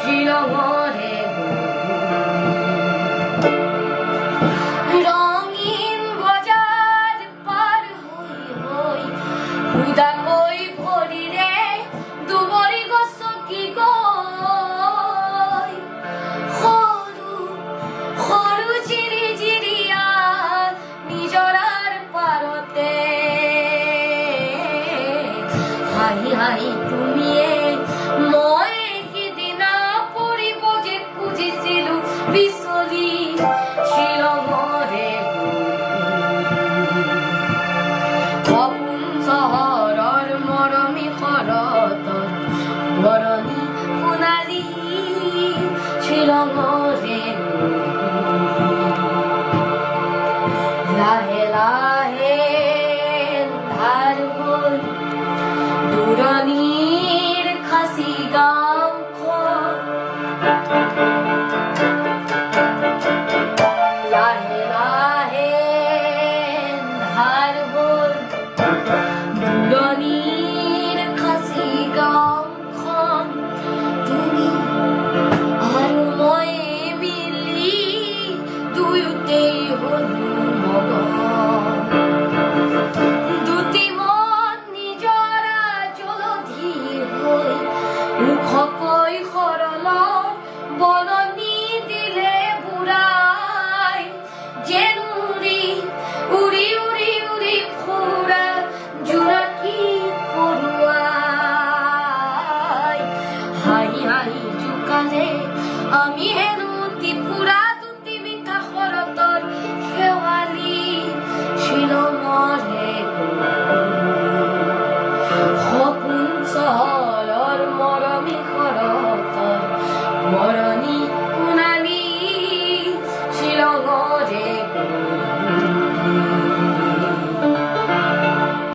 শ্বিলঙৰে ৰঙীন বজাৰ পাৰ হৈ উদাকৈ ভৰিৰে দুবৰি গছকি গৈ সৰু সৰু জিৰি জিৰিয়া নিজৰাৰ পাৰতে হাঁহি হাঁহি তুমিয়ে মই সিদিনা পৰিব যে খুজিছিলো বিচলি শ্বিলঙৰে সপোন চহৰৰ মৰমী শৰতৰ বৰণি সোণালী শ্বিলঙৰে লাহে লাহে ধাৰ হ'ল দূৰণিৰ খাচী গাঁওখন লাহে লাহে ধাৰ হ'ল দূৰণিৰ খাচী গাঁওখন তুমি আৰু মই মিলি দুয়োতেই হলো মগন দুটি মন নিজৰা জলধি হৈ মুখকৈ সৰলৰ বলনি দিলে বুঢ়াই যেন উৰি উৰি উৰি উৰি ফুৰা জোনাকী পৰুৱাই হাঁহি হাঁহি জোকালে আমি হেনো